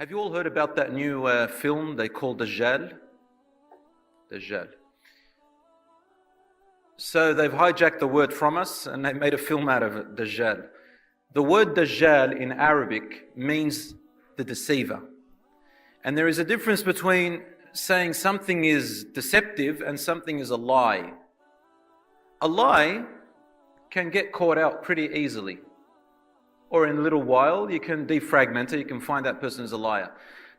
Have you all heard about that new film they call Dajjal? Dajjal. So they've hijacked the word from us and they made a film out of it, Dajjal. The word Dajjal in Arabic means the deceiver. And there is a difference between saying something is deceptive and something is a lie. A lie can get caught out pretty easily. Or in a little while, you can defragment it, you can find that person is a liar.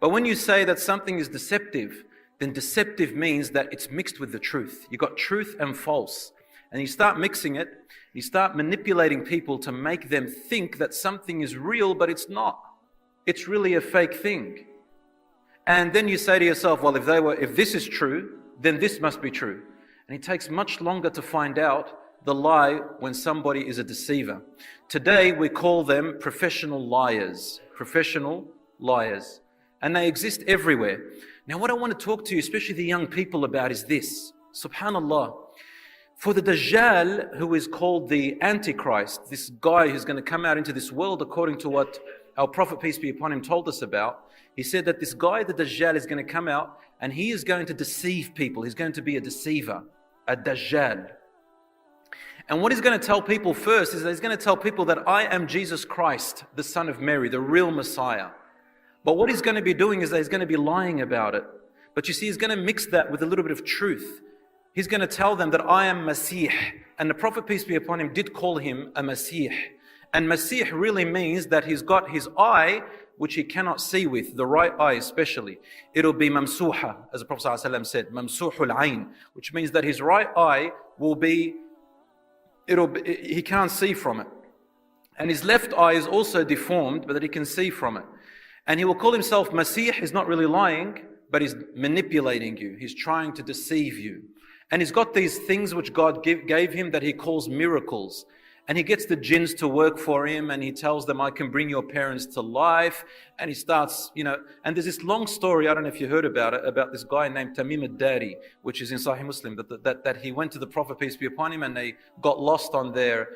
But when you say that something is deceptive, then deceptive means that it's mixed with the truth. You've got truth and false. And you start mixing it, you start manipulating people to make them think that something is real, but it's not. It's really a fake thing. And then you say to yourself, well, if this is true, then this must be true. And it takes much longer to find out the lie when somebody is a deceiver. Today we call them professional liars. Professional liars. And they exist everywhere. Now what I want to talk to you, especially the young people, about is this. Subhanallah. For the Dajjal, who is called the Antichrist, this guy who's going to come out into this world according to what our Prophet, peace be upon him, told us about. He said that this guy, the Dajjal, is going to come out and he is going to deceive people. He's going to be a deceiver, a Dajjal. And what he's going to tell people first is that he's going to tell people that I am Jesus Christ, the son of Mary, the real Messiah. But what he's going to be doing is that he's going to be lying about it. But you see, he's going to mix that with a little bit of truth. He's going to tell them that I am Masih. And the Prophet, peace be upon him, did call him a Masih. And Masih really means that he's got his eye, which he cannot see with, the right eye especially. It'll be mamsuha, as the Prophet ﷺ said, mamsuhul ayn, which means that his right eye will be, he can't see from it. And his left eye is also deformed, but that he can see from it. And he will call himself Masih. He's not really lying, but he's manipulating you. He's trying to deceive you. And he's got these things which God gave him that he calls miracles. And he gets the jinns to work for him and he tells them, I can bring your parents to life. And he starts, and there's this long story, I don't know if you heard about it, about this guy named Tamim ad-Dari, which is in Sahih Muslim, that he went to the Prophet, peace be upon him, and they got lost on their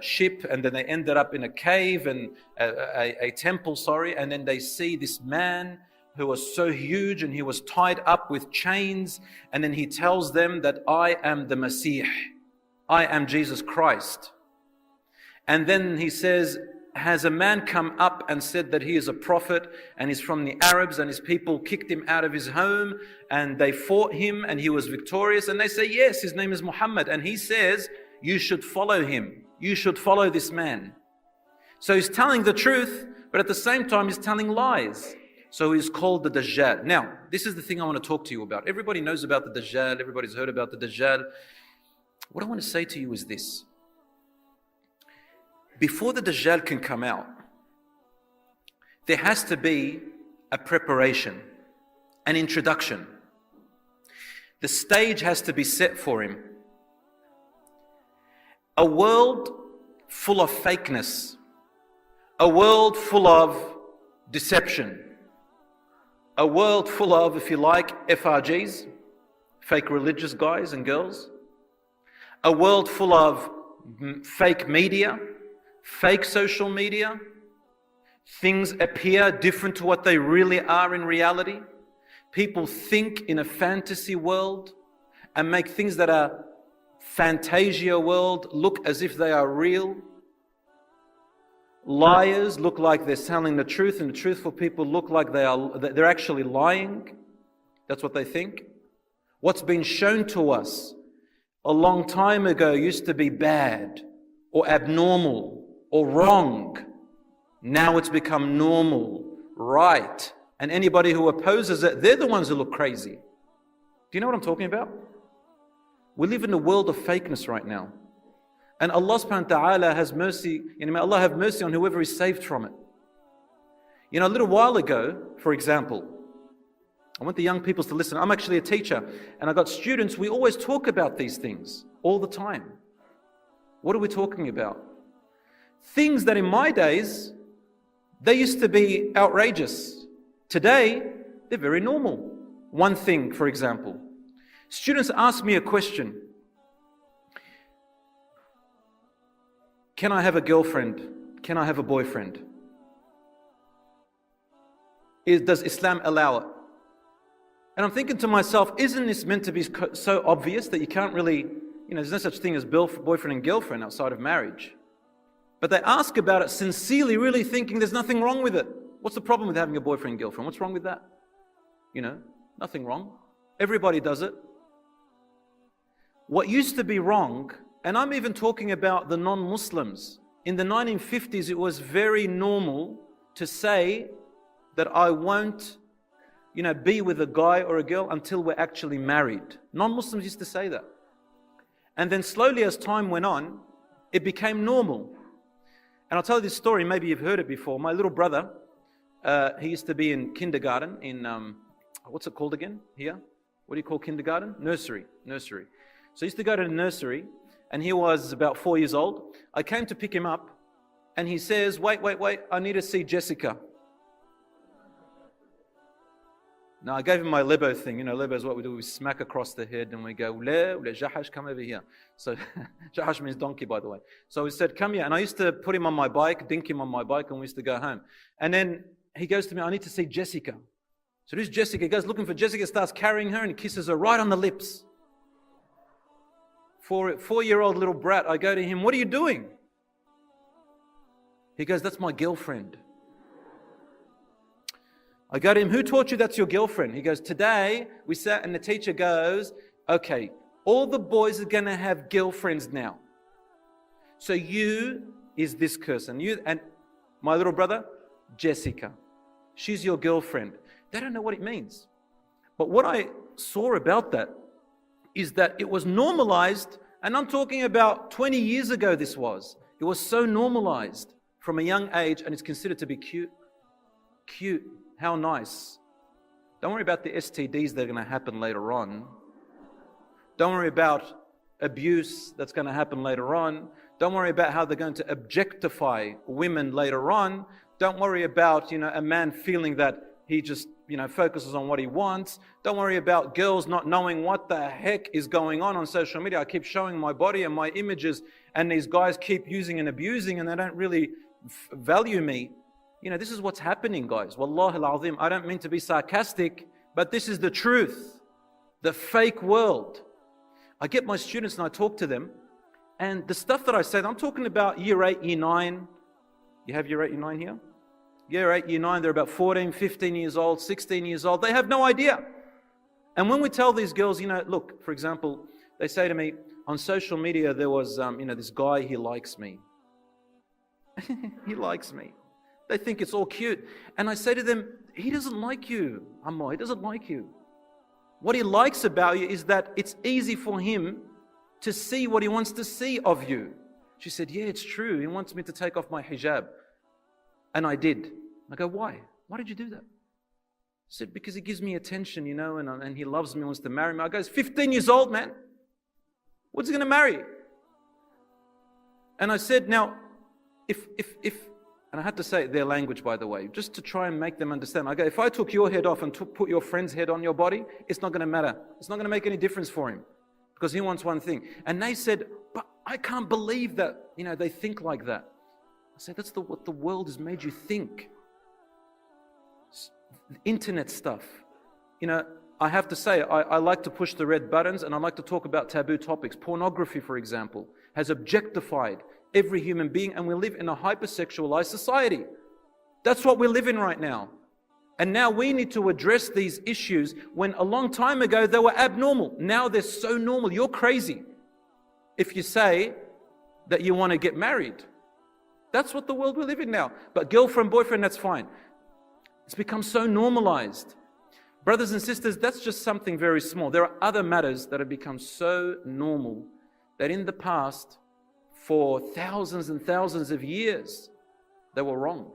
ship, and then they ended up in a cave and a temple, and then they see this man who was so huge and he was tied up with chains, and then he tells them that I am the Masih, I am Jesus Christ. And then he says, has a man come up and said that he is a prophet and he's from the Arabs, and his people kicked him out of his home and they fought him and he was victorious? And they say, yes, his name is Muhammad. And he says, you should follow him. You should follow this man. So he's telling the truth, but at the same time he's telling lies. So he's called the Dajjal. Now, this is the thing I want to talk to you about. Everybody knows about the Dajjal. Everybody's heard about the Dajjal. What I want to say to you is this. Before the Dajjal can come out, there has to be a preparation, an introduction. The stage has to be set for him. A world full of fakeness, a world full of deception, a world full of, if you like, FRGs, fake religious guys and girls, a world full of fake media, fake social media. Things appear different to what they really are in reality. People think in a fantasy world and make things that are fantasia world look as if they are real. Liars look like they're telling the truth, and the truthful people look like they're actually lying. That's what they think. What's been shown to us a long time ago used to be bad or abnormal or wrong. Now it's become normal, right. And anybody who opposes it, they're the ones who look crazy. Do you know what I'm talking about? We live in a world of fakeness right now. And Allah subhanahu wa ta'ala has mercy, may Allah have mercy on whoever is saved from it. A little while ago, for example, I want the young people to listen. I'm actually a teacher and I've got students. We always talk about these things all the time. What are we talking about? Things that in my days, they used to be outrageous. Today, they're very normal. One thing, for example, students ask me a question. Can I have a girlfriend? Can I have a boyfriend? does Islam allow it? And I'm thinking to myself, isn't this meant to be so obvious that you can't really, there's no such thing as boyfriend and girlfriend outside of marriage. But they ask about it sincerely, really thinking there's nothing wrong with it. What's the problem with having a boyfriend and girlfriend? What's wrong with that? Nothing wrong. Everybody does it. What used to be wrong, and I'm even talking about the non-Muslims, in the 1950s it was very normal to say that I won't be with a guy or a girl until we're actually married. Non-Muslims used to say that. And then slowly as time went on, it became normal. And I'll tell you this story, maybe you've heard it before. My little brother, he used to be in kindergarten in, what's it called again here? What do you call kindergarten? Nursery. So he used to go to the nursery, and he was about 4 years old. I came to pick him up, and he says, wait, I need to see Jessica. Now I gave him my Lebo thing. Lebo is what we do. We smack across the head and we go, Jahash, come over here. So Jahash means donkey, by the way. So we said, come here. And I used to put him on my bike, dink him on my bike, and we used to go home. And then he goes to me, I need to see Jessica. So who's Jessica? He goes looking for Jessica, starts carrying her, and he kisses her right on the lips. For a 4-year-old little brat, I go to him, what are you doing? He goes, that's my girlfriend. I go to him, who taught you that's your girlfriend? He goes, today we sat and the teacher goes, okay, all the boys are going to have girlfriends now. So you is this person. You and my little brother, Jessica. She's your girlfriend. They don't know what it means. But what I saw about that is that it was normalized, and I'm talking about 20 years ago this was. It was so normalized from a young age, and it's considered to be cute. Cute. How nice. Don't worry about the STDs that are going to happen later on. Don't worry about abuse that's going to happen later on. Don't worry about how they're going to objectify women later on. Don't worry about, a man feeling that he just, focuses on what he wants. Don't worry about girls not knowing what the heck is going on social media. I keep showing my body and my images, and these guys keep using and abusing, and they don't really value me. This is what's happening, guys. Wallahi al-azim, I don't mean to be sarcastic, but this is the truth. The fake world. I get my students and I talk to them, and the stuff that I say, I'm talking about year 8, year 9. You have year 8, year 9 here? Year 8, year 9, they're about 14, 15 years old, 16 years old. They have no idea. And when we tell these girls, look, for example, they say to me, on social media there was, this guy, he likes me. He likes me. They think it's all cute. And I say to them, he doesn't like you, Amma, he doesn't like you. What he likes about you is that it's easy for him to see what he wants to see of you. She said, yeah, it's true. He wants me to take off my hijab. And I did. I go, why? Why did you do that? He said, because he gives me attention, and he loves me, wants to marry me. I go, he's 15 years old, man. What's he going to marry? And I said, now, if and I had to say their language, by the way, just to try and make them understand. I go, if I took your head off and put your friend's head on your body, it's not going to matter. It's not going to make any difference for him because he wants one thing. And they said, but I can't believe that, they think like that. I said, that's what the world has made you think. Internet stuff. I have to say, I like to push the red buttons, and I like to talk about taboo topics. Pornography, for example, has objectified every human being, and we live in a hypersexualized society. That's what we live in right now. And now we need to address these issues when a long time ago they were abnormal. Now they're so normal. You're crazy if you say that you want to get married. That's what the world we live in now. But girlfriend, boyfriend, that's fine. It's become so normalized. Brothers and sisters, that's just something very small. There are other matters that have become so normal that in the past, for thousands and thousands of years, they were wrong.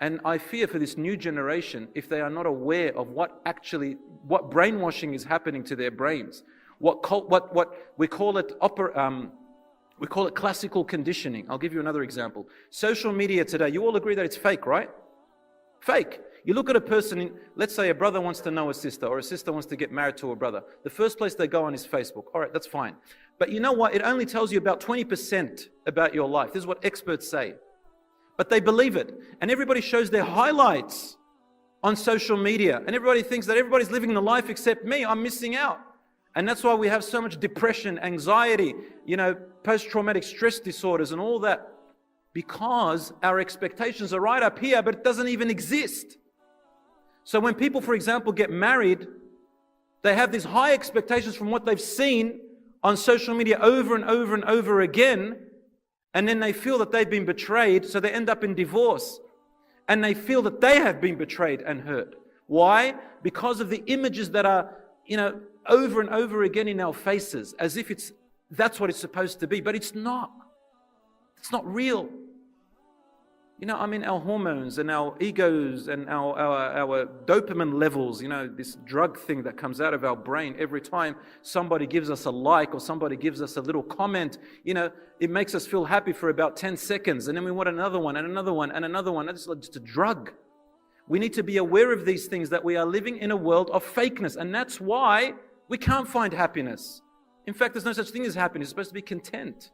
And I fear for this new generation, if they are not aware of what brainwashing is happening to their brains, what we call it classical conditioning. I'll give you another example. Social media today, you all agree that it's fake, right? Fake. You look at a person, let's say a brother wants to know a sister, or a sister wants to get married to a brother. The first place they go on is Facebook. All right, that's fine. But you know what? It only tells you about 20% about your life. This is what experts say. But they believe it. And everybody shows their highlights. on social media. And everybody thinks that everybody's living the life except me. I'm missing out. And that's why we have so much depression, anxiety, post-traumatic stress disorders and all that. Because our expectations are right up here, but it doesn't even exist. So when people, for example, get married, they have these high expectations from what they've seen on social media over and over and over again, and then they feel that they've been betrayed, so they end up in divorce. And they feel that they have been betrayed and hurt. Why? Because of the images that are, over and over again in our faces, as if that's what it's supposed to be, but it's not. It's not real. Our hormones and our egos and our dopamine levels, this drug thing that comes out of our brain every time somebody gives us a like or somebody gives us a little comment, it makes us feel happy for about 10 seconds. And then we want another one and another one and another one. It's just a drug. We need to be aware of these things, that we are living in a world of fakeness. And that's why we can't find happiness. In fact, there's no such thing as happiness. It's supposed to be content.